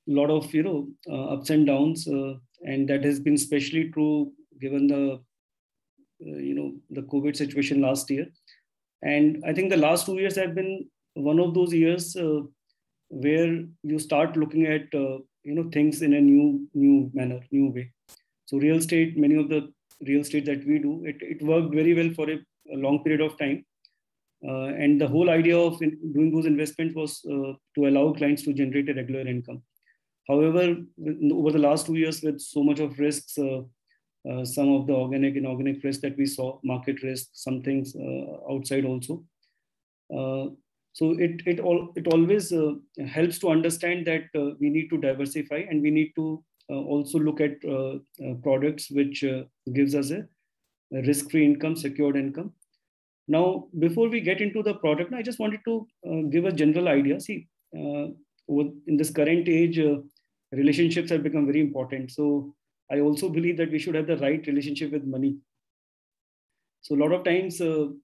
lot of ups and downs, and that has been especially true given the the COVID situation last year. And I think the last 2 years have been one of those years where you start looking at things in a new manner, new way. So real estate, many of the real estate that we do, it worked very well for a long period of time. And the whole idea of doing those investments was to allow clients to generate a regular income. However, over the last 2 years, with so much of risks, some of the organic and inorganic risk that we saw, market risk, some things outside also. So it always helps to understand that we need to diversify, and we need to also look at products which gives us a risk-free income, secured income. Now, before we get into the product, I just wanted to give a general idea. See, in this current age, relationships have become very important. So I also believe that we should have the right relationship with money. So a lot of times, when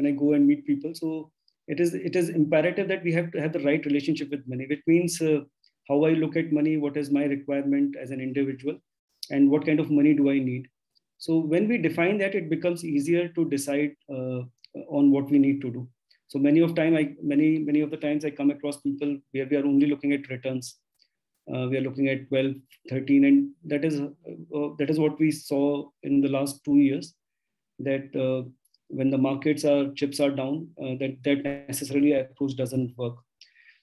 I go and meet people, so it is imperative that we have to have the right relationship with money, which means how I look at money, what is my requirement as an individual, and what kind of money do I need. So when we define that, it becomes easier to decide on what we need to do. So many of the times I come across people where we are only looking at returns. We are looking at 12, 13, and that is what we saw in the last 2 years. That when the chips are down, that necessarily approach doesn't work.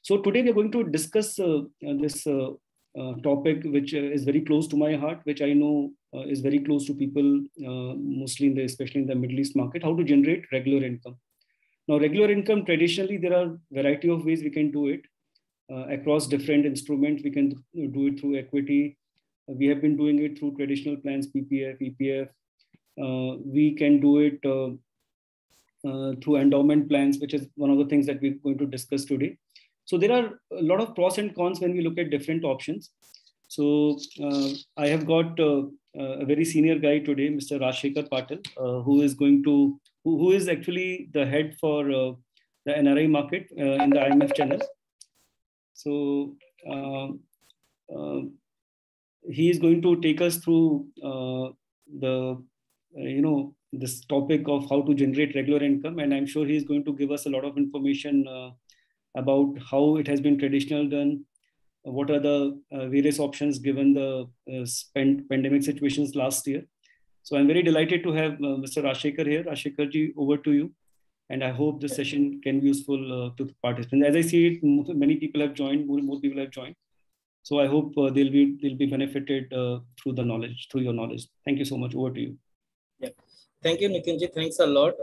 So today we are going to discuss this topic, which is very close to my heart, which I know is very close to people, mostly especially in the Middle East market, how to generate regular income. Now, regular income, traditionally, there are a variety of ways we can do it. Across different instruments, we can do it through equity. We have been doing it through traditional plans, PPF, EPF. We can do it through endowment plans, which is one of the things that we're going to discuss today. So there are a lot of pros and cons when we look at different options. So I have got a very senior guy today, Mr. Rajshekhar Patil, who is actually the head for the NRI market in the IMF channel. So he is going to take us through this topic of how to generate regular income, and I'm sure he is going to give us a lot of information about how it has been traditional done, what are the various options given the pandemic situations last year. So I'm very delighted to have Mr. Rajshekhar here. Rajshekhar ji, over to you. And I hope this session can be useful to the participants. As I see it, many people have joined, more people have joined. So I hope they'll be benefited through your knowledge. Thank you so much. Over to you. Yeah, thank you, Nitinji. Thanks a lot.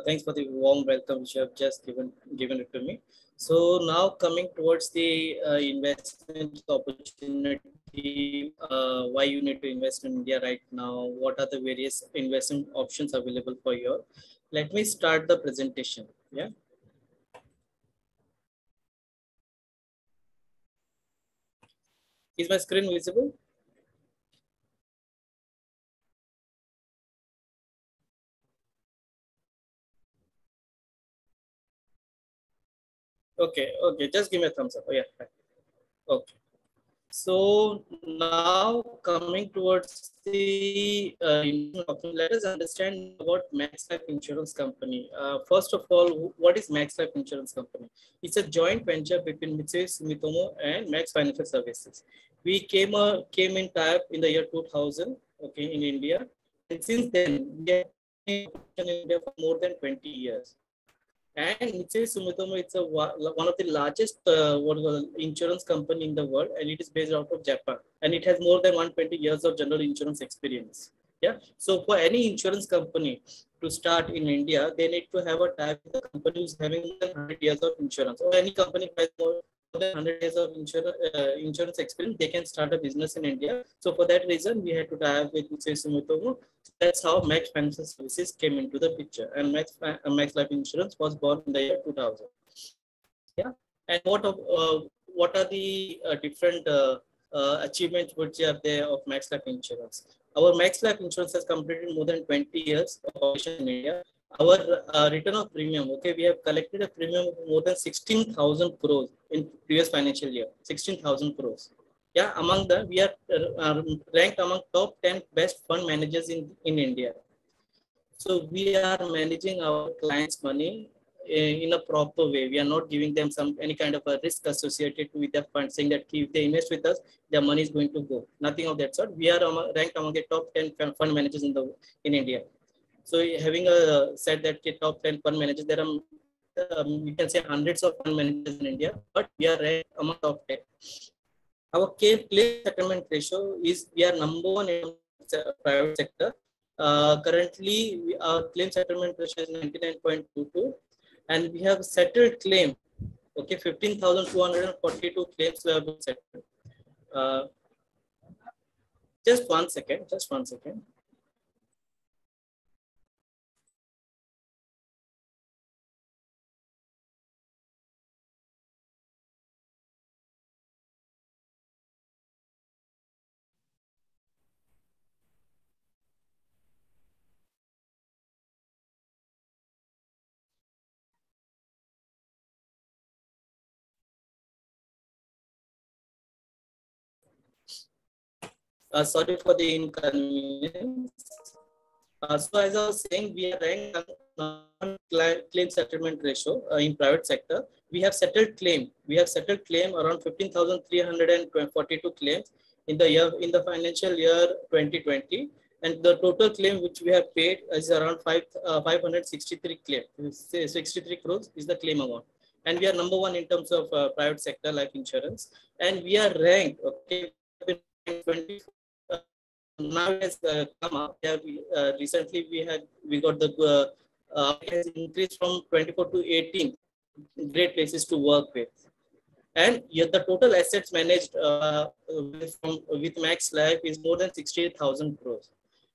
Thanks for the warm welcome which you have just given it to me. So now coming towards the investment opportunity, why you need to invest in India right now, what are the various investment options available for you. Let me start the presentation. Yeah. Is my screen visible? Okay, just give me a thumbs up. Oh, yeah, okay. So now coming towards the let us understand about Max Life Insurance Company. First of all, what is Max Life Insurance Company? It's a joint venture between Mitsui Sumitomo and Max Financial Services. We came in type in the year 2000, okay, in India, and since then we have been in India for more than 20 years. And Mitsui Sumitomo, it's one of the largest insurance company in the world, and it is based out of Japan. And it has more than 120 years of general insurance experience. Yeah. So for any insurance company to start in India, they need to have a type of company who's having more than 100 years of insurance, or any company has more than 100 years of insurance experience, they can start a business in India. So for that reason, we had to tie up with Mitsui Sumitomo. That's how Max Financial Services came into the picture, and Max Life Insurance was born in the year 2000. Yeah, and what are the different achievements which are there of Max Life Insurance? Our Max Life Insurance has completed more than 20 years of operation in India, our return of premium, okay, we have collected a premium of more than 16,000 crores in previous financial year, 16,000 crores. Yeah, among them, we are ranked among top 10 best fund managers in India. So we are managing our clients' money in a proper way. We are not giving them any kind of a risk associated with the fund, saying that if they invest with us, their money is going to go. Nothing of that sort. We are ranked among the top 10 fund managers in India. So having said that the top 10 fund managers, there are you can say hundreds of fund managers in India, but we are ranked among top 10. Our claim settlement ratio is we are number one in private sector. Currently, our claim settlement ratio is 99.22, and we have settled claim. Okay, 15,242 claims have been settled. Just one second. Just one second. Sorry for the inconvenience. So as I was saying, we are ranked on claim settlement ratio in private sector. We have settled claim. We have settled claim around 15,342 claims in the financial year 2020, and the total claim which we have paid is around 563 claims. 63 crores is the claim amount, and we are number one in terms of private sector life insurance, and we are ranked. Okay, 20. Now has come up. Recently we got the it has increased from 24 to 18 great places to work with, and yet the total assets managed with Max Life is more than 68,000 crores,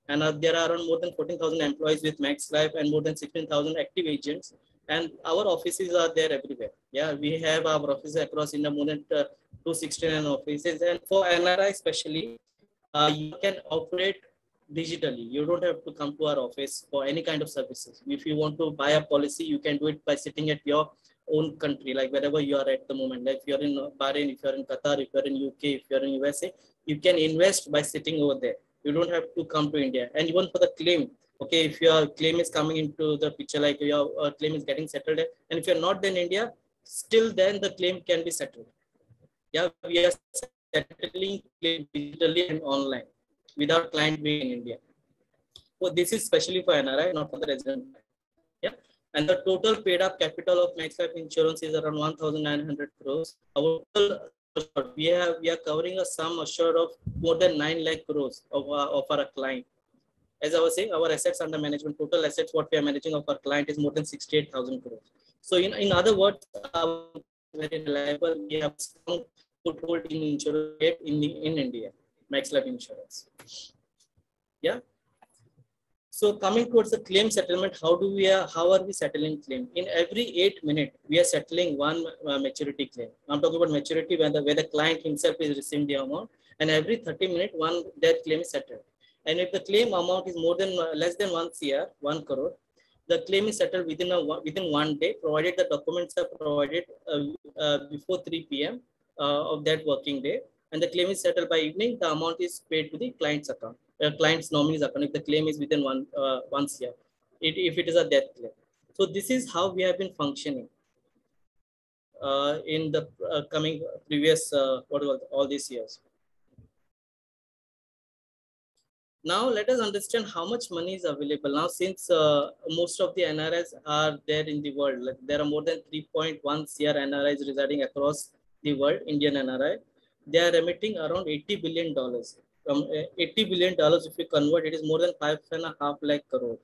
and there are around more than 14,000 employees with Max Life and more than 16,000 active agents, and our offices are there everywhere. Yeah, we have our offices across India, more than 269 offices, and for NRI especially. You can operate digitally. You don't have to come to our office for any kind of services. If you want to buy a policy, you can do it by sitting at your own country, like wherever you are at the moment. Like if you're in Bahrain, if you're in Qatar, if you're in UK, if you're in USA, you can invest by sitting over there. You don't have to come to India. And even for the claim, okay, if your claim is coming into the picture, like your claim is getting settled, and if you're not in India, still then the claim can be settled. Yeah, we are settling claim digitally and online without client being in India. So this is especially for NRI, not for the resident. Yeah, and the total paid up capital of Max Life Insurance is around 1,900 crores. Our total we are covering a sum assured of more than 9 lakh crores of our client. As I was saying, our assets under management, total assets what we are managing of our client is more than 68,000 crores. So in other words, very reliable. We have strong foothold in insurance in India, Max Life Insurance. Yeah. So coming towards the claim settlement, how are we settling claim? In every 8 minutes, we are settling one maturity claim. I'm talking about maturity where the client himself is receiving the amount, and every 30 minutes, one death claim is settled. And if the claim amount is more than less than 1 CR, 1 crore, the claim is settled within 1 day, provided the documents are provided before 3 p.m. Of that working day, and the claim is settled by evening. The amount is paid to the client's account, client's nominee's account, if the claim is within 1 CR, if it is a death claim. So this is how we have been functioning in the coming previous all these years. Now let us understand how much money is available now, since most of the NRIs are there in the world. Like there are more than 3.1 CR NRIs residing across the world, Indian NRI. They are emitting around $80 billion. $80 billion, if you convert, it is more than 5.5 lakh crore.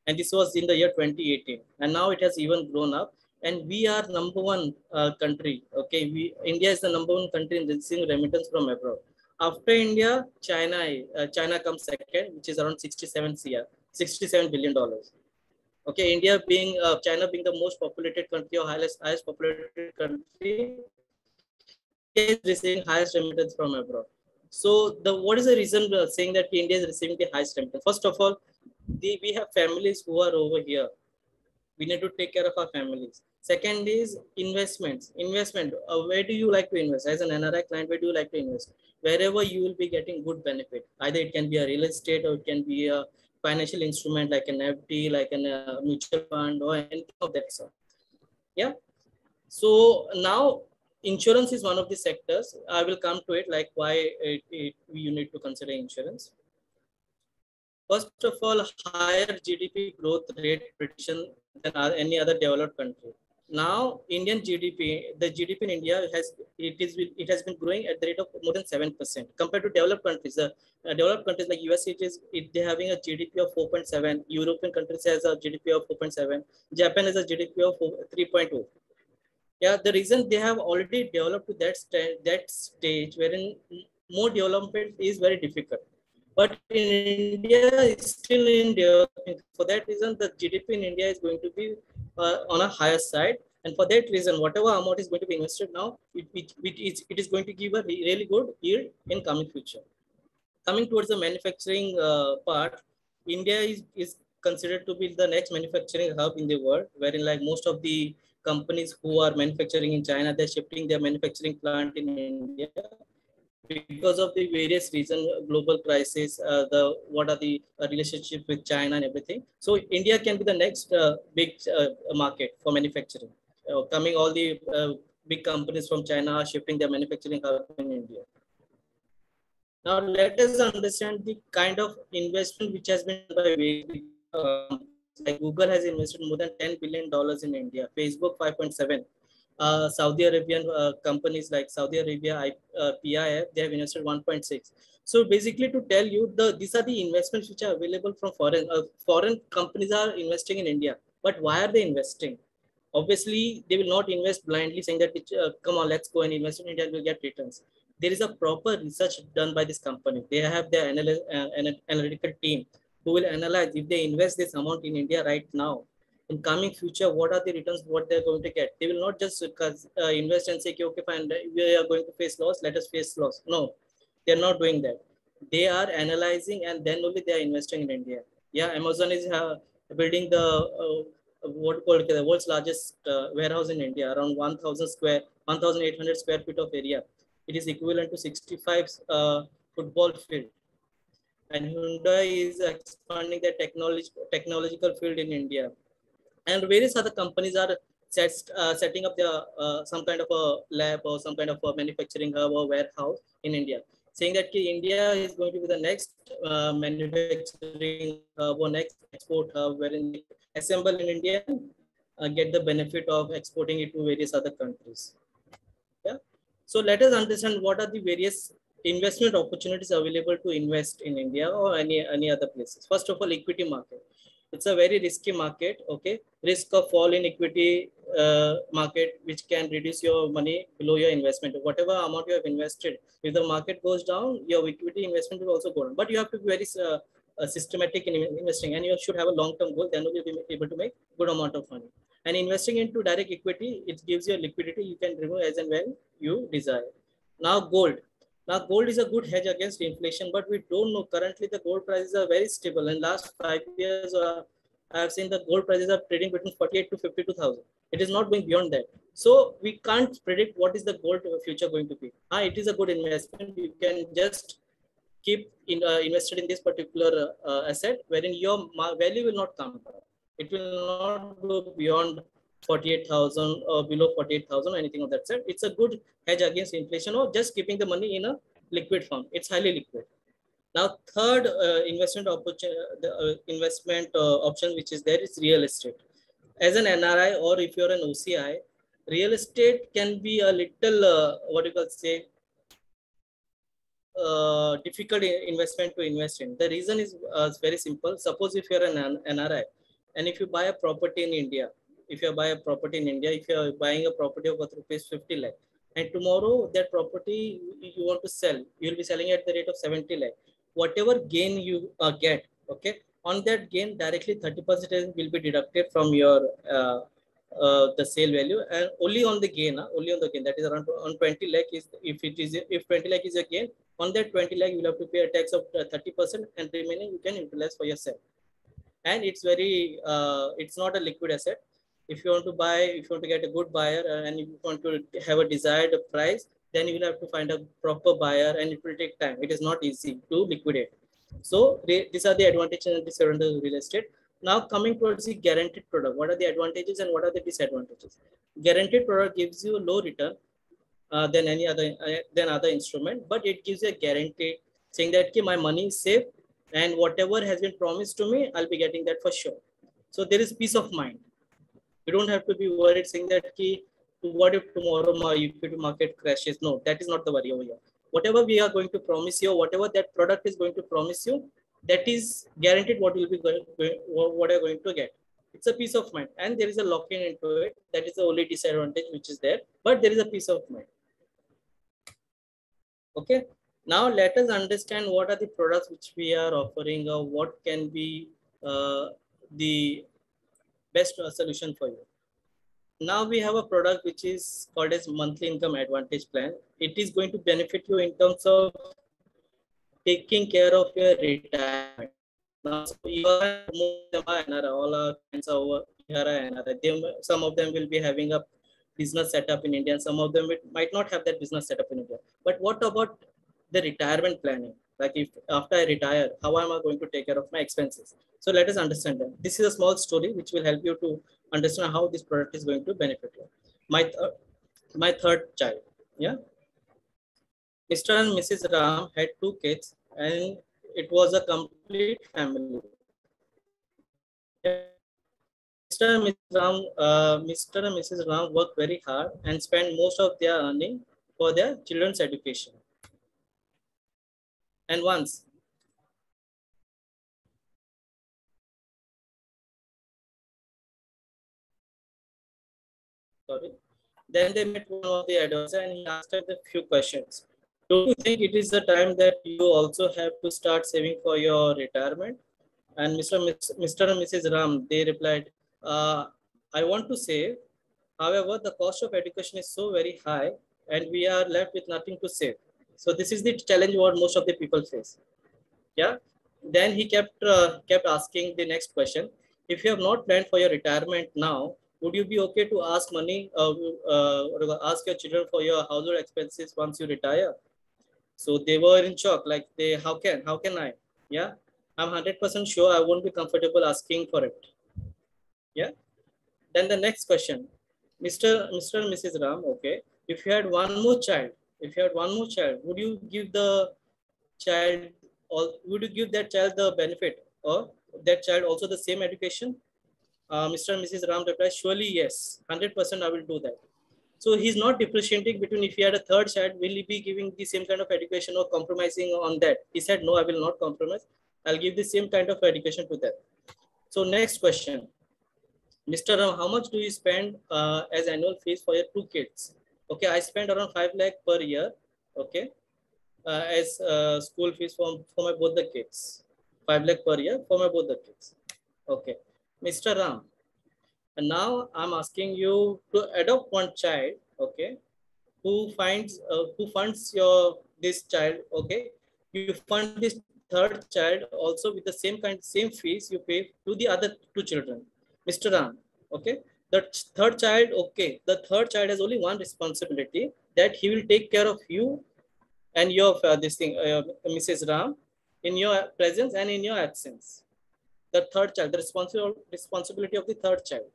And this was in the year 2018. And now it has even grown up. And we are number one country. Okay, India is the number one country in receiving remittance from abroad. After India, China comes second, which is around 67 billion dollars. Okay, China being the most populated country or highest populated country, is receiving highest remittance from abroad. So what is the reason saying that India is receiving the highest remittance? First of all, we have families who are over here. We need to take care of our families. Second is investments. Investment. Where do you like to invest? As an NRI client, where do you like to invest? Wherever you will be getting good benefit. Either it can be a real estate or it can be a financial instrument like an FD, like a mutual fund or anything of that sort. Yeah. So now insurance is one of the sectors. I will come to it, like why you need to consider insurance. First of all, higher GDP growth rate prediction than any other developed country. Now, Indian GDP, the GDP in India it has been growing at the rate of more than 7% compared to developed countries. Developed countries like US, they're having a GDP of 4.7. European countries has a GDP of 4.7. Japan has a GDP of 3.0. Yeah, the reason they have already developed to that stage wherein more development is very difficult. But in India, it's still in developing. For that reason, the GDP in India is going to be on a higher side. And for that reason, whatever amount is going to be invested now, it is going to give a really good yield in coming future. Coming towards the manufacturing part, India is considered to be the next manufacturing hub in the world, wherein like most of the companies who are manufacturing in China, they're shifting their manufacturing plant in India because of the various reasons, global crisis, what are the relationship with China and everything. So India can be the next big market for manufacturing. Coming all the big companies from China are shifting their manufacturing hub in India. Now let us understand the kind of investment which has been done by various like Google has invested more than $10 billion in India, Facebook 5.7. Saudi Arabian companies like Saudi Arabia PIF, they have invested 1.6. So basically to tell you, these are the investments which are available from foreign companies are investing in India. But why are they investing? Obviously, they will not invest blindly saying that, come on, let's go and invest in India, we'll get returns. There is a proper research done by this company. They have their analytical team who will analyze if they invest this amount in India right now, in coming future, what are the returns, what they're going to get. They will not just invest and say, okay, fine, we are going to face loss, let us face loss. No, they're not doing that. They are analyzing and then only they are investing in India. Yeah, Amazon is building what called the world's largest warehouse in India, around 1,800 square feet of area. It is equivalent to 65 football field. And Hyundai is expanding their technological field in India. And various other companies are setting up their some kind of a lab or some kind of a manufacturing hub or warehouse in India, saying that India is going to be the next manufacturing hub or next export hub, wherein they assemble in India, get the benefit of exporting it to various other countries. Yeah. So let us understand what are the various investment opportunities available to invest in India or any other places. First of all, equity market. It's a very risky market. Okay, risk of fall in equity market, which can reduce your money below your investment. Whatever amount you have invested, if the market goes down, your equity investment will also go down. But you have to be very systematic in investing, and you should have a long-term goal. Then you'll be able to make good amount of money. And investing into direct equity, it gives you a liquidity you can remove as and when you desire. Now gold. Now gold is a good hedge against inflation, but we don't know. Currently, the gold prices are very stable. In last 5 years, I have seen the gold prices are trading between 48 to 52,000. It is not going beyond that. So we can't predict what is the gold future going to be. It is a good investment. You can just keep invested in this particular asset, wherein your value will not come down. It will not go beyond 48,000 or below 48,000 or anything of that sort. It's a good hedge against inflation or just keeping the money in a liquid form. It's highly liquid. Now, third investment option which is there is real estate. As an NRI or if you're an OCI, real estate can be a little what you could say difficult investment to invest in. The reason is very simple. Suppose if you're an NRI and if you buy a property in India, if you're buying a property of rupees 50 lakh, and tomorrow that property you want to sell, you'll be selling at the rate of 70 lakh. Whatever gain you get, okay, on that gain directly 30% will be deducted from your the sale value, and only on the gain, that is around on 20 lakh is if 20 lakh is a gain, on that 20 lakh you will have to pay a tax of 30%, and remaining you can utilize for yourself. and it's very, it's not a liquid asset. If you want to buy, if you want to get a good buyer and if you want to have a desired price, then you will have to find a proper buyer and it will take time. It is not easy to liquidate. So these are the advantages and disadvantages of real estate. Now coming towards the guaranteed product, what are the advantages and what are the disadvantages? Guaranteed product gives you a low return than any other than other instrument, but it gives you a guarantee saying that my money is safe and whatever has been promised to me, I'll be getting that for sure. So there is peace of mind. You don't have to be worried saying that what if tomorrow my equity market crashes? No, that is not the worry over here. Whatever we are going to promise you, whatever that product is going to promise you, that is guaranteed what you'll be what you're going to get. It's a peace of mind, and there is a lock-in into it. That is the only disadvantage which is there, but there is a peace of mind. Okay. Now let us understand what are the products which we are offering or what can be the best solution for you. Now we have a product which is called as monthly income advantage plan. It is going to benefit you in terms of taking care of your retirement. Now, so all our clients are over here. Some of them will be having a business setup in India. Some of them might not have that business setup in India. But what about the retirement planning? Like if after I retire, how am I going to take care of my expenses? So let us understand that. This is a small story which will help you to understand how this product is going to benefit you. My third child, yeah. Mr. and Mrs. Ram had 2 kids and it was a complete family. Mr. and Mrs. Ram worked very hard and spent most of their earning for their children's education. And once then they met one of the advisors and he asked her a few questions. Don't you think it is the time that you also have to start saving for your retirement? And Mr. and Mrs. Ram, they replied, I want to save. However, the cost of education is so very high and we are left with nothing to save. So this is the challenge what most of the people face. Yeah. Then he kept asking the next question. If you have not planned for your retirement now, would you be okay to ask money, ask your children for your household expenses once you retire? So they were in shock, like how can I? Yeah, I'm 100% sure I won't be comfortable asking for it. Yeah. Then the next question, Mr. and Mrs. Ram, okay, if you had one more child, would you give the child, or would you give that child the benefit or that child also the same education? Mr. and Mrs. Ram replied, surely yes, 100% I will do that. So he's not differentiating between if he had a third child, will he be giving the same kind of education or compromising on that? He said, no, I will not compromise. I'll give the same kind of education to them. So next question, Mr. Ram, how much do you spend as annual fees for your 2 kids? Okay, I spend around 5 lakh per year. Okay, as school fees for my both the kids. 5 lakh per year for my both the kids. Okay, Mr. Ram, and now I'm asking you to adopt one child. Okay, who funds your this child. Okay, you fund this third child also with the same fees you pay to the other 2 children. Mr. Ram, okay, the third child, okay, the third child has only one responsibility, that he will take care of you and your Mrs. Ram, in your presence and in your absence. The third child, the responsibility of the third child.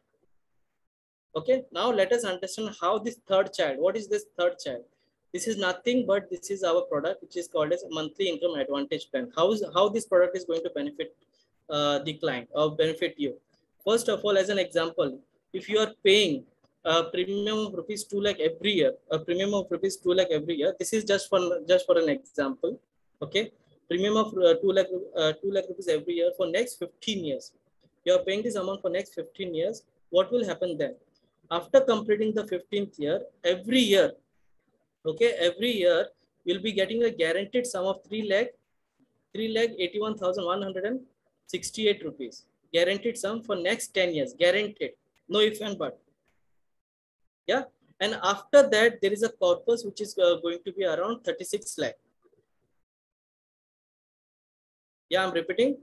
Okay, now let us understand how this third child, what is this third child? This is nothing but this is our product, which is called as monthly income advantage plan. How this product is going to benefit the client or benefit you? First of all, as an example, if you are paying a premium of rupees 2 lakh every year, this is just for an example. Okay, premium of 2 lakh rupees every year for next 15 years. You are paying this amount for next 15 years. What will happen then? After completing the 15th year, every year, you'll be getting a guaranteed sum of 3,81,168 rupees. Guaranteed sum for next 10 years. Guaranteed. No if and but. Yeah. And after that, there is a corpus which is going to be around 36 lakh. Yeah, I'm repeating.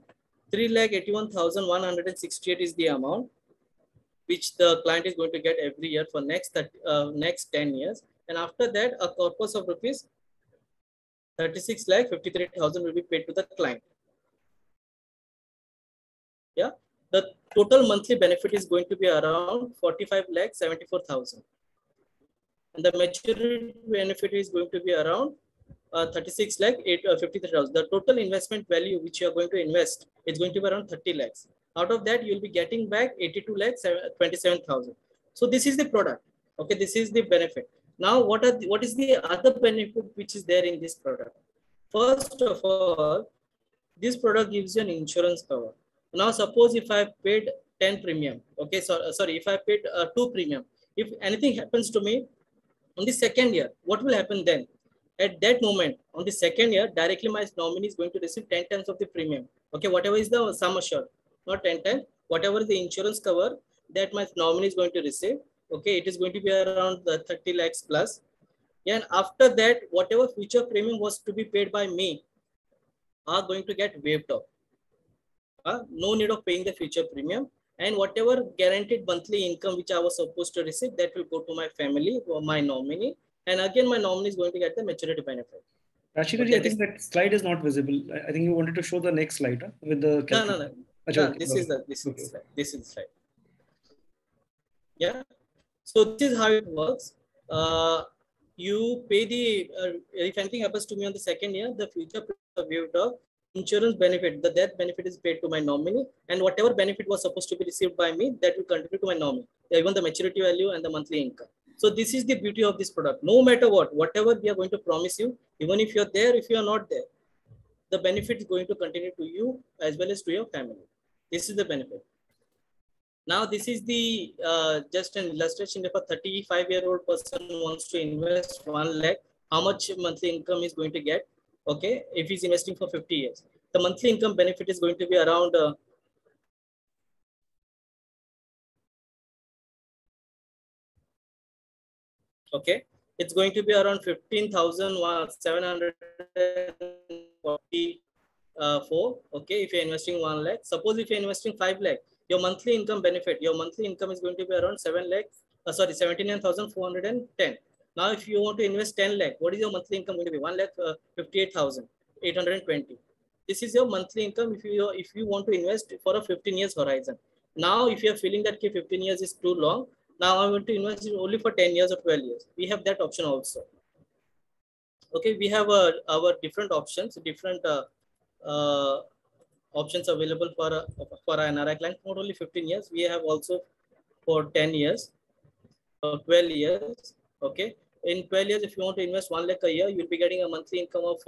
3,81,168 is the amount which the client is going to get every year for next 10 years. And after that, a corpus of rupees 36,53,000 will be paid to the client. Yeah, the total monthly benefit is going to be around 45,74,000, and the maturity benefit is going to be around 36,53,000. The total investment value which you are going to invest is going to be around 30 lakhs. Out of that, you will be getting back 82,27,000. So this is the product. Okay, this is the benefit. Now, what is the other benefit which is there in this product? First of all, this product gives you an insurance cover. Now, suppose if I paid 10 premium, okay, sorry, if I paid 2 premium, if anything happens to me on the second year, what will happen then? At that moment, on the second year, directly my nominee is going to receive 10 times of the premium. Okay, whatever is the sum assured, not 10 times, whatever the insurance cover that my nominee is going to receive, okay, it is going to be around the 30 lakhs plus. Yeah, and after that, whatever future premium was to be paid by me are going to get waived off. No need of paying the future premium. And whatever guaranteed monthly income which I was supposed to receive, that will go to my family or my nominee. And again, my nominee is going to get the maturity benefit. Rashida, Okay, I think that slide is not visible. I think you wanted to show the next slide with the calculator. No. This is the slide. This is the slide. Yeah. So this is how it works. You pay the if anything happens to me on the second year, the future waived off. Insurance benefit, the death benefit is paid to my nominee, and whatever benefit was supposed to be received by me, that will continue to my nominee, even the maturity value and the monthly income. So this is the beauty of this product. No matter whatever we are going to promise you, even if you're there, if you are not there, the benefit is going to continue to you as well as to your family. This is the benefit. Now, this is the just an illustration. If a 35-year-old person wants to invest 1 lakh, how much monthly income is going to get? Okay, if he's investing for 50 years, the monthly income benefit is going to be around okay, it's going to be around 15,744. Okay, if you're investing 1 lakh, suppose if you're investing 5 lakh, your monthly income benefit, your monthly income is going to be around 79,410. Now, if you want to invest 10 lakh, what is your monthly income going to be? 1,58,820. This is your monthly income if you want to invest for a 15 years horizon. Now, if you are feeling that 15 years is too long, now I want to invest only for 10 years or 12 years. We have that option also. Okay, we have our different options, different options available for an NRI client. Not only 15 years, we have also for 10 years, 12 years. Okay, in 12 years, if you want to invest 1 lakh a year, you'll be getting a monthly income of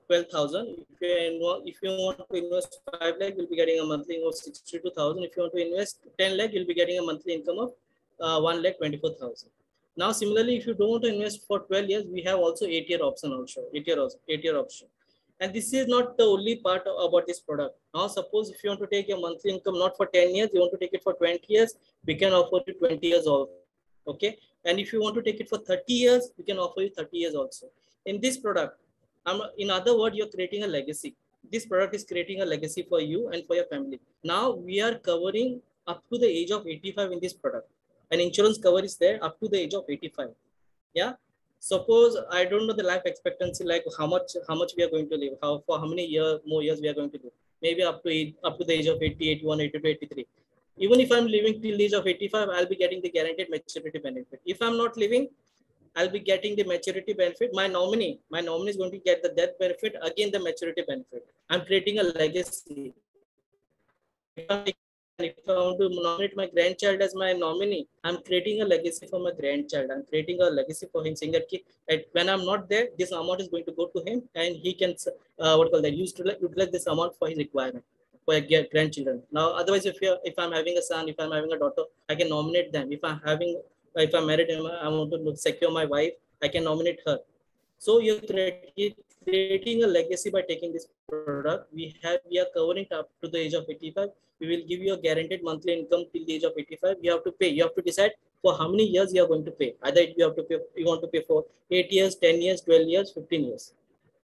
12,000. If you want to invest 5 lakh, you'll be getting a monthly income of 62,000. If you want to invest 10 lakh, you'll be getting a monthly income of 1,24,000. Now, similarly, if you don't want to invest for 12 years, we have also 8-year option also, 8-year option. And this is not the only part about this product. Now, suppose if you want to take your monthly income not for 10 years, you want to take it for 20 years, we can offer you 20 years also. Okay. And if you want to take it for 30 years, we can offer you 30 years also. In this product, in other words, you're creating a legacy. This product is creating a legacy for you and for your family. Now, we are covering up to the age of 85 in this product. An insurance cover is there up to the age of 85. Yeah. Suppose I don't know the life expectancy, like how much we are going to live, for how many more years we are going to live. Maybe up to the age of 80, 81, 82, 83. Even if I'm living till the age of 85, I'll be getting the guaranteed maturity benefit. If I'm not living, I'll be getting the maturity benefit. My nominee is going to get the death benefit, again the maturity benefit. I'm creating a legacy. If I want to nominate my grandchild as my nominee, I'm creating a legacy for my grandchild. I'm creating a legacy for him, saying that when I'm not there, this amount is going to go to him, and he can utilize this amount for his requirement for grandchildren. Now, otherwise, if I'm having a son, if I'm having a daughter, I can nominate them. If I'm married, I want to secure my wife, I can nominate her. So you're creating a legacy by taking this product. We are covering up to the age of 85. We will give you a guaranteed monthly income till the age of 85. You have to pay. You have to decide for how many years you are going to pay. Either you want to pay for 8 years, 10 years, 12 years, 15 years.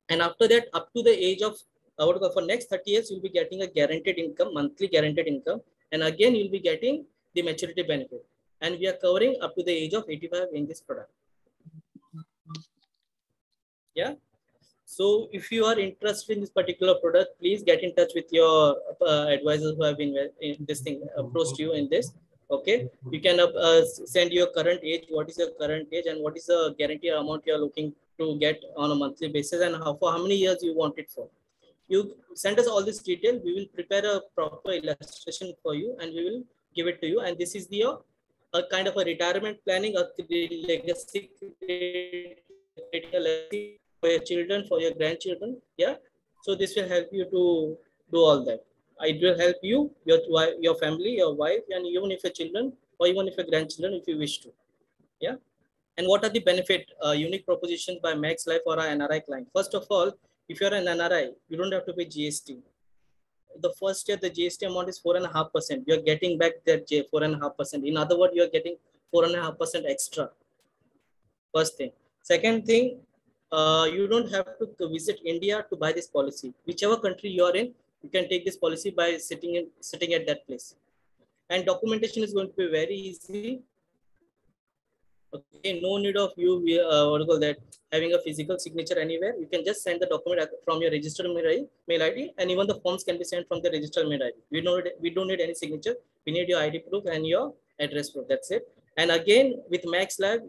And after that, up to the age of for next 30 years, you'll be getting a guaranteed income, monthly guaranteed income. And again, you'll be getting the maturity benefit. And we are covering up to the age of 85 in this product. Yeah. So if you are interested in this particular product, please get in touch with your advisors who have been in this thing, approached you in this. Okay. You can send your current age, what is your current age, and what is the guarantee amount you are looking to get on a monthly basis, and for how many years you want it for. You send us all this detail. We will prepare a proper illustration for you, and we will give it to you. And this is the a kind of a retirement planning, a legacy, creating a legacy for your children, for your grandchildren. Yeah. So this will help you to do all that. It will help you, your family, your wife, and even if your children, or even if your grandchildren, if you wish to. Yeah. And what are the benefit, unique propositions by Max Life for our NRI client? First of all, if you're an NRI, you don't have to pay GST. The first year, the GST amount is 4.5%. You're getting back that 4.5%. In other words, you're getting 4.5% extra. First thing. Second thing, you don't have to visit India to buy this policy. Whichever country you are in, you can take this policy by sitting at that place. And documentation is going to be very easy. Okay, no need of you having a physical signature anywhere. You can just send the document from your registered mail ID, and even the forms can be sent from the registered mail ID. We don't need any signature. We need your ID proof and your address proof. That's it. And again, with Max Lab,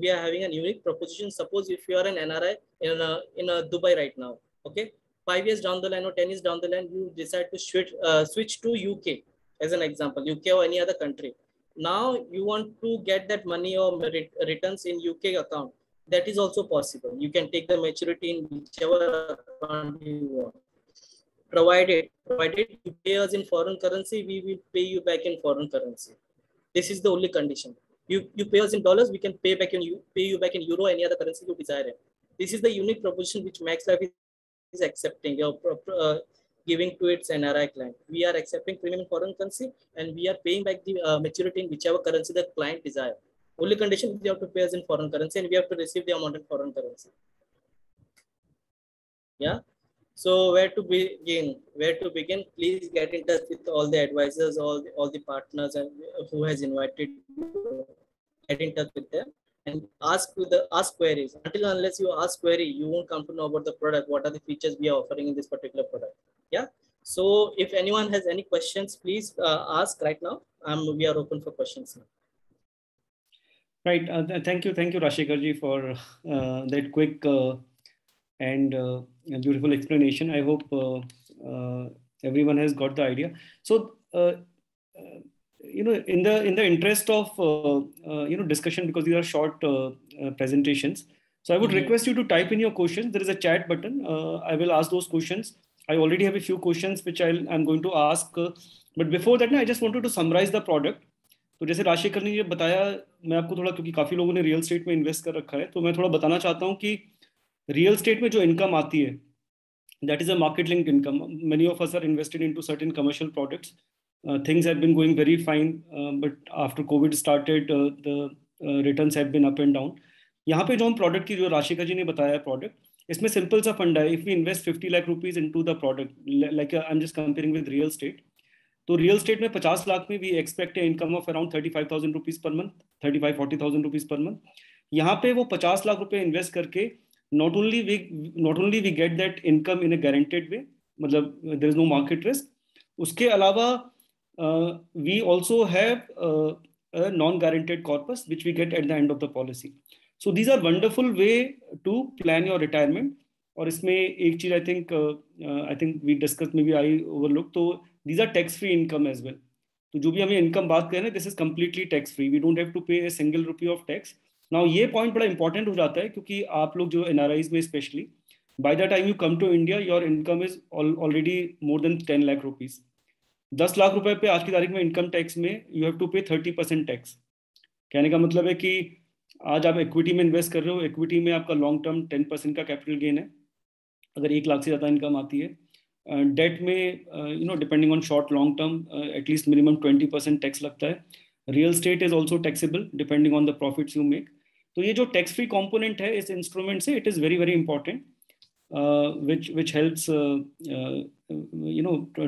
we are having a unique proposition. Suppose if you are an NRI in Dubai right now, okay, 5 years down the line or 10 years down the line, you decide to switch to UK as an example, UK or any other country. Now you want to get that money or returns in UK account. That is also possible. You can take the maturity in whichever account you want. Provided you pay us in foreign currency, we will pay you back in foreign currency. This is the only condition. You pay us in dollars, we can pay you back in euro, any other currency you desire it. This is the unique proposition which Max Life is accepting. Giving to its NRI client. We are accepting premium in foreign currency, and we are paying back the maturity in whichever currency the client desire. Only condition, we have to pay us in foreign currency, and we have to receive the amount in foreign currency. Yeah. So where to begin? Please get in touch with all the advisors, all the partners, and who has invited you. Get in touch with them and ask queries. Unless you ask query, you won't come to know about the product. What are the features we are offering in this particular product? Yeah. So if anyone has any questions, please ask right now. We are open for questions now. Right. Thank you, Rashekarji, for that quick and beautiful explanation. I hope everyone has got the idea. So, in the interest of discussion, because these are short presentations, so I would request you to type in your questions. There is a chat button. I will ask those questions. I already have a few questions which I'm going to ask. But before that, I just wanted to summarize the product. तो जैसे राशेखर ने ये बताया, मैं आपको थोड़ा, क्योंकि काफी लोगों ने रियल स्टेट में इन्वेस्ट कर रखा है, तो मैं थोड़ा बताना चाहता हूँ कि रियल स्टेट में जो इनकम आती है, that is a market linked income. Many of us are invested into certain commercial products. Things have been going very fine, but after COVID started, the returns have been up and down. यहाँ पे जो हम product की, जो राशिका जी ने बताया product, इसमें simple सा फंडा है. If we invest 50 lakh rupees into the product, like I am just comparing with real estate, तो रियल स्टेट में 50 लाख में we expect income of around 35,000 rupees per month, 35-40,000 rupees per month. यहाँ पे वो 50 लाख रुपए इन्वेस्ट करके not only we get that income in a guaranteed way, मतलब there is no market risk. उसके अलावा we also have a non-guaranteed corpus which we get at the end of the policy. So these are wonderful way to plan your retirement. और इसमें एक चीज I think we discussed, maybe I overlooked, तो these are tax free income as well. तो जो भी हमें income बात करें, this is completely tax free. We don't have to pay a single rupee of tax. Now ये point बड़ा important हो जाता है, क्योंकि आप लोग जो NRIs में specially, by the time you come to India, your income is already more than 10 lakh rupees. 10 lakh रुपए पे आज की तारीख में इनकम टैक्स में you have to pay 30% tax. कहने का मतलब है कि आज आप इक्विटी में इन्वेस्ट कर रहे हो, इक्विटी में आपका लॉन्ग टर्म 10% का कैपिटल गेन है अगर 1 लाख से ज़्यादा इनकम आती है. डेट में depending on short long term at least minimum 20% tax लगता है. Real estate is also taxable depending on the profits you make. तो ये जो टैक्स फ्री कंपोनेंट है इस इंस्ट्रूमेंट से, it is very very important. which helps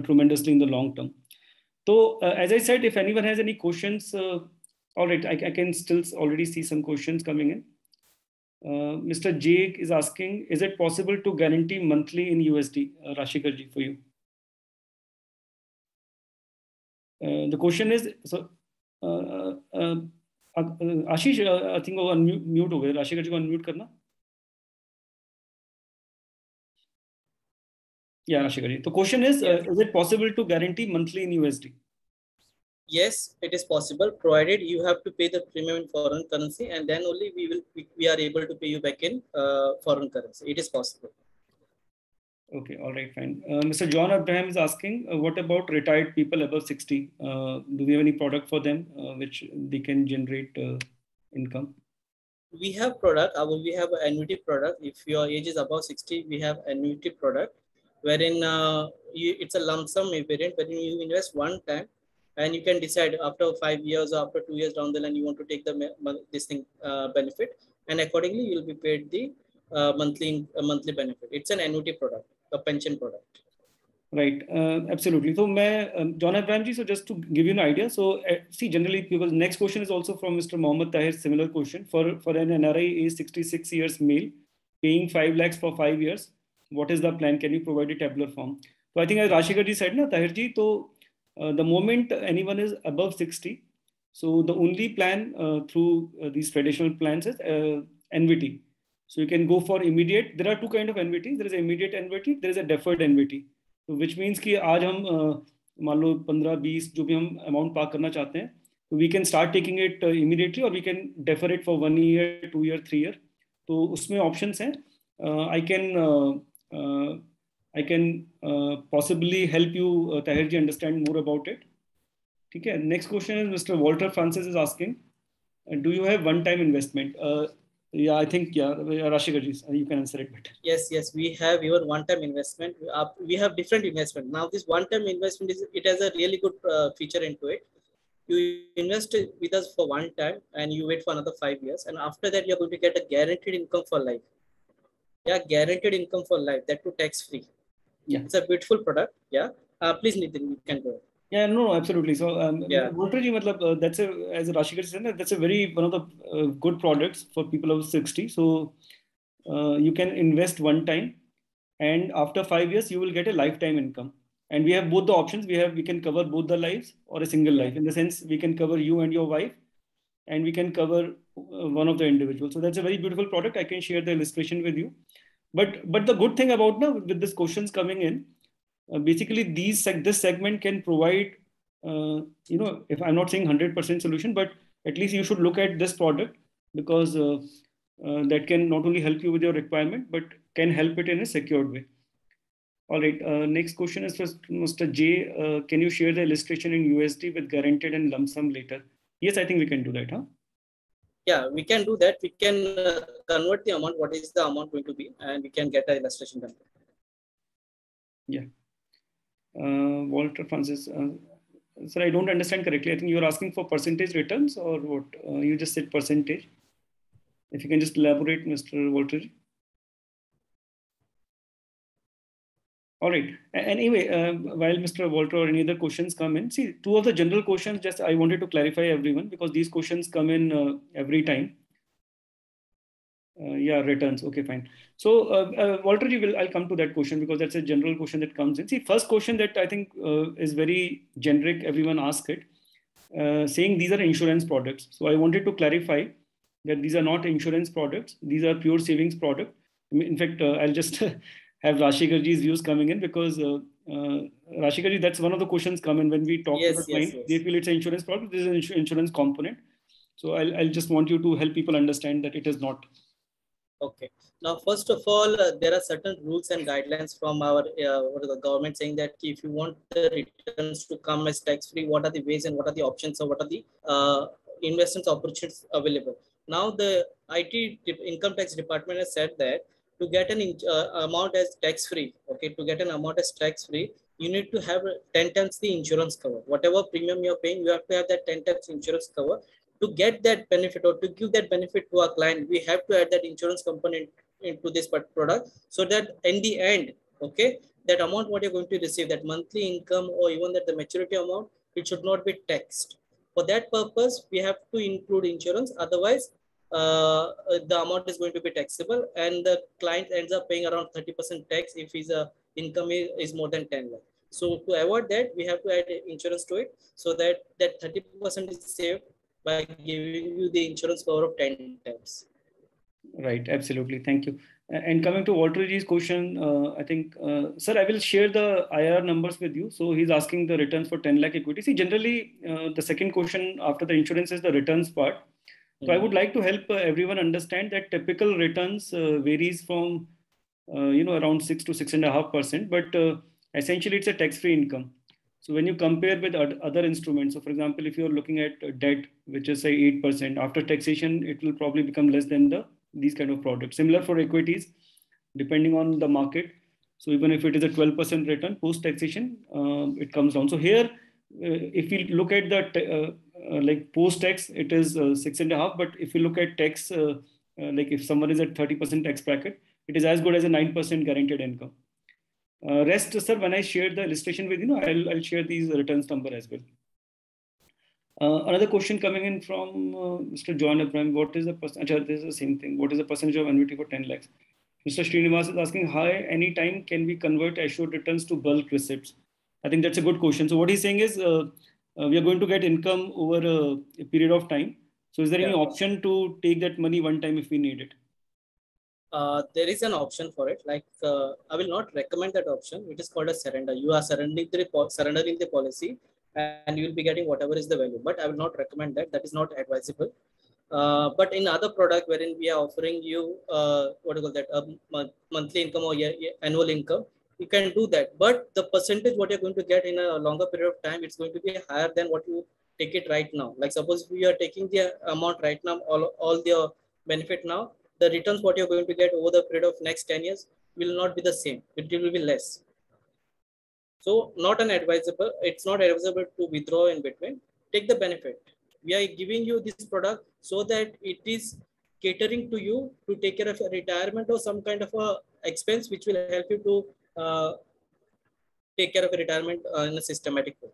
tremendously in the long term. So as I said, if anyone has any questions, all right, I can still already see some questions coming in. Mr. Jake is asking, is it possible to guarantee monthly in USD? Rashikarji, for you. The question is, so Ashish, I think वो unmute हो गए. Rashikarji को unmute करना. Yeah, Rashikarji. The question is it possible to guarantee monthly in USD? Yes, it is possible, provided you have to pay the premium in foreign currency, and then only we are able to pay you back in foreign currency. It is possible. Okay, all right, fine. Mr. John Abraham is asking, what about retired people above 60? Do we have any product for them which they can generate income? We have product. We have an annuity product. If your age is above 60, we have annuity product wherein it's a lump sum variant wherein you invest one time, and you can decide after 5 years or after 2 years down the line you want to take the benefit, and accordingly you will be paid the monthly benefit. It's an annuity product, a pension product. Right, absolutely. So, John Abraham ji, so just to give you an idea, so see, generally, because next question is also from Mr. Mohammed Tahir, similar question. For an NRI is 66 years male, paying 5 lakhs for 5 years, what is the plan? Can you provide a tabular form? So, I think as Rashikar ji said, Tahir ji, so the moment anyone is above 60, so the only plan through these traditional plans is NVT. So, you can go for immediate. There are two kinds of NVT. There is immediate NVT, there is a deferred NVT. तो which means कि आज हम मान लो 15-20 जो भी हम amount park करना चाहते हैं तो we can start taking it immediately और we can defer it for 1 year 2 year 3 year. तो उसमें ऑप्शंस हैं. I can possibly help you Tahir ji understand more about it. ठीक है. Next question is Mister Walter Francis is asking, do you have one time investment? Yeah, I think, Rashikar ji, you can answer it better. Yes, we have even one-time investment. We have different investment. Now, this one-time investment it has a really good feature into it. You invest with us for one time and you wait for another 5 years, and after that you're going to get a guaranteed income for life. Yeah, guaranteed income for life, that too tax-free. Yeah, it's a beautiful product. Yeah, please Nitin, you can go ahead. Yeah, no, absolutely. So, that's as Rashikar said, that's a one of the good products for people over 60. So, you can invest one time, and after 5 years, you will get a lifetime income. And we have both the options. We can cover both the lives or a single life. In the sense, we can cover you and your wife, and we can cover one of the individuals. So that's a very beautiful product. I can share the illustration with you. But the good thing about now with these questions coming in. Basically, this segment can provide, if I'm not saying 100% solution, but at least you should look at this product because that can not only help you with your requirement, but can help it in a secured way. All right. Next question is for Mr. J. Can you share the illustration in USD with guaranteed and lump sum later? Yes, I think we can do that, huh? Yeah, we can do that. We can convert the amount. What is the amount going to be? And we can get an illustration done. Yeah. Walter Francis, sir, I don't understand correctly. I think you're asking for percentage returns or what? You just said percentage. If you can just elaborate, Mr. Walter. All right. Anyway, while Mr. Walter or any other questions come in, see, two of the general questions, just I wanted to clarify everyone because these questions come in every time. Yeah, returns. Okay, fine. So, Walter, I'll come to that question because that's a general question that comes in. See, first question that I think is very generic, everyone asks it, saying these are insurance products. So I wanted to clarify that these are not insurance products. These are pure savings product. In fact, I'll just have Rashikar ji's views coming in because Rashikar ji, that's one of the questions come in when we talk to the client. They feel it's an insurance product. This is an insurance component. So I'll just want you to help people understand that it is not. Okay. Now, first of all, there are certain rules and guidelines from our the government saying that if you want the returns to come as tax-free, what are the ways and what are the options or what are the investment opportunities available. Now, the IT income tax department has said that to get an amount as tax-free, okay, to get an amount as tax-free, you need to have 10 times the insurance cover. Whatever premium you're paying, you have to have that 10 times insurance cover. To get that benefit or to give that benefit to our client, we have to add that insurance component into this product, so that in the end, okay, that amount what you're going to receive, that monthly income or even that the maturity amount, it should not be taxed. For that purpose, we have to include insurance. Otherwise, the amount is going to be taxable, and the client ends up paying around 30% tax if his income is more than 10 lakh. So to avoid that, we have to add insurance to it, so that that 30% is saved by giving you the insurance cover of 10 times. Right, absolutely. Thank you. And coming to Walter G's question, I think, sir, I will share the IR numbers with you. So he's asking the returns for 10 lakh equity. See, generally, the second question after the insurance is the returns part. So I would like to help everyone understand that typical returns varies from, around 6 to 6.5%, but essentially it's a tax-free income. So when you compare with other instruments, so for example, if you're looking at debt, which is say 8%, after taxation, it will probably become less than these kind of products. Similar for equities, depending on the market. So even if it is a 12% return post taxation, it comes down. So here, if we look at the like post tax, it is 6.5. But if you look at tax, like if someone is at 30% tax bracket, it is as good as a 9% guaranteed income. Rest, sir, when I share the illustration with you, I'll share these returns number as well. Another question coming in from Mr. John Abraham. What is the percentage? This is the same thing. What is the percentage of annuity for 10 lakhs? Mr. Srinivas is asking, hi, anytime can we convert assured returns to bulk receipts? I think that's a good question. So what he's saying is we are going to get income over a period of time. So is there any option to take that money one time if we need it? There is an option for it. Like I will not recommend that option. It is called a surrender. You are surrendering the policy, and you will be getting whatever is the value. But I will not recommend that. That is not advisable. But in other product wherein we are offering you what do you call that, monthly income or annual income, you can do that. But the percentage what you're going to get in a longer period of time, it's going to be higher than what you take it right now. Like suppose we are taking the amount right now, all the benefit now, the returns what you're going to get over the period of next 10 years will not be the same. It will be less. So not an advisable. It's not advisable to withdraw in between. Take the benefit. We are giving you this product so that it is catering to you to take care of a retirement or some kind of a expense which will help you to take care of a retirement in a systematic way.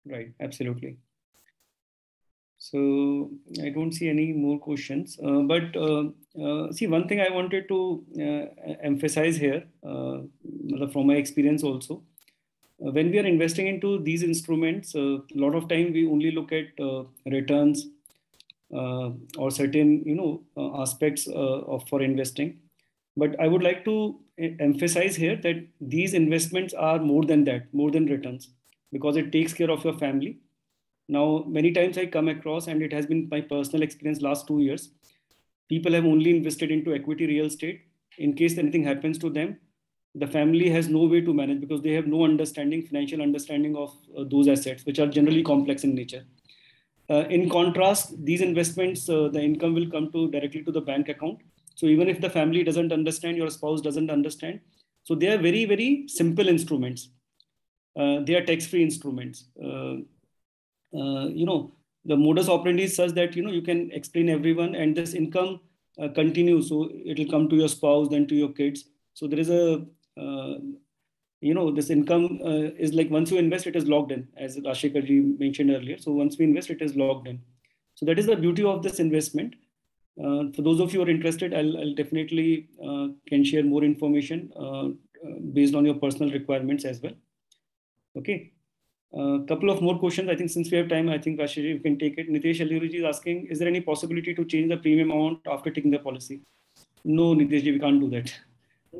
Right, absolutely. So I don't see any more questions. But see, one thing I wanted to emphasize here, from my experience also, when we are investing into these instruments, a lot of time we only look at returns or certain aspects for investing. But I would like to emphasize here that these investments are more than that, more than returns, because it takes care of your family. Now, many times I come across, and it has been my personal experience last 2 years, people have only invested into equity real estate. In case anything happens to them, the family has no way to manage because they have no financial understanding of those assets, which are generally complex in nature. In contrast, these investments, the income will come directly to the bank account. So even if the family doesn't understand, your spouse doesn't understand. So they are very, very simple instruments. They are tax-free instruments. The modus operandi is such that you can explain everyone, and this income continues. So it will come to your spouse, then to your kids. So there is this income is like once you invest, it is locked in, as Ashika ji mentioned earlier. So once we invest, it is locked in. So that is the beauty of this investment. For those of you who are interested, I'll definitely can share more information based on your personal requirements as well. Okay. Couple of more questions. I think since we have time, I think Ashika, you can take it. Nitesh Aluriji is asking, is there any possibility to change the premium amount after taking the policy? No, Nitesh ji, we can't do that.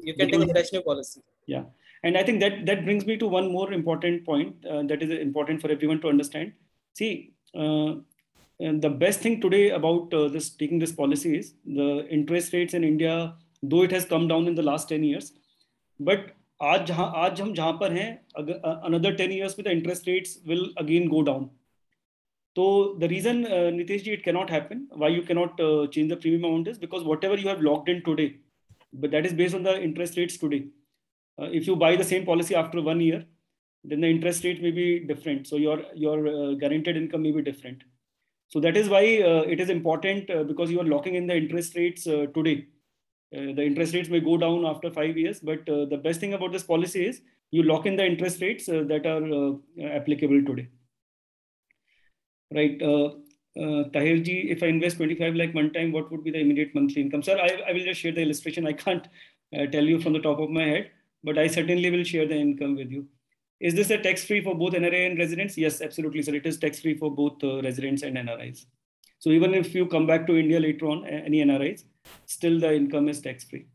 You can take a fresh new policy. Yeah. And I think that brings me to one more important point that is important for everyone to understand. See, and the best thing today about taking this policy is the interest rates in India, though it has come down in the last 10 years, but आज हम जहाँ पर हैं, another 10 years with the interest rates will again go down. So the reason, Nitesh ji, it cannot happen, why you cannot change the premium amount is because whatever you have locked in today, but that is based on the interest rates today. If you buy the same policy after 1 year, then the interest rate may be different. So your guaranteed income may be different. So that is why it is important because you are locking in the interest rates today. The interest rates may go down after 5 years, but the best thing about this policy is you lock in the interest rates that are applicable today. Right. Tahir ji, if I invest 25 lakh one time, what would be the immediate monthly income? Sir, I will just share the illustration. I can't tell you from the top of my head, but I certainly will share the income with you. Is this a tax-free for both NRI and residents? Yes, absolutely, sir. It is tax-free for both residents and NRIs. So even if you come back to India later on, any NRIs, still the income is tax-free.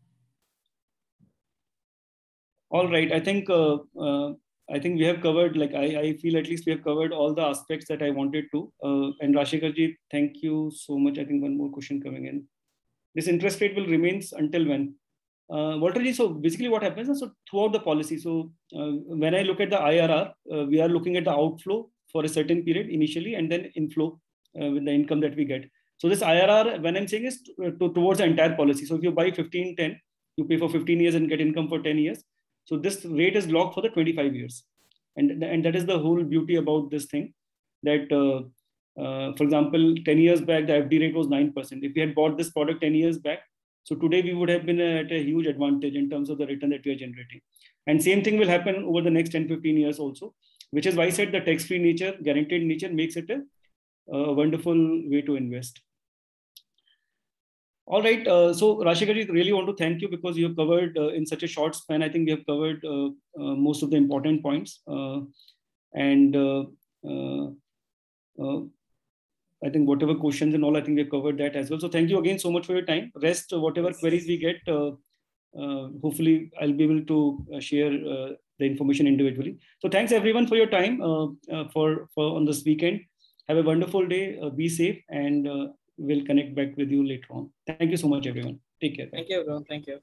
All right. I think we have covered, like I feel at least we have covered all the aspects that I wanted to. And Rashikar ji, thank you so much. I think one more question coming in. This interest rate will remain until when? Walter ji, so basically what happens is, so throughout the policy, so when I look at the IRR, we are looking at the outflow for a certain period initially and then inflow with the income that we get. So this IRR, when I'm saying, is towards the entire policy. So if you buy 15-10, you pay for 15 years and get income for 10 years. So this rate is locked for the 25 years. And that is the whole beauty about this thing, that for example, 10 years back, the FD rate was 9%. If we had bought this product 10 years back, so today we would have been at a huge advantage in terms of the return that we are generating. And same thing will happen over the next 10-15 years also, which is why I said the tax-free nature, guaranteed nature makes it a wonderful way to invest. All right. So Rashikar ji, really want to thank you because you have covered in such a short span. I think we have covered most of the important points. I think whatever questions and all, I think we have covered that as well. So thank you again so much for your time. Rest, whatever queries we get, hopefully I'll be able to share the information individually. So thanks everyone for your time for on this weekend. Have a wonderful day. Be safe, and we'll connect back with you later on. Thank you so much, everyone. Take care. Thank you, everyone. Thank you.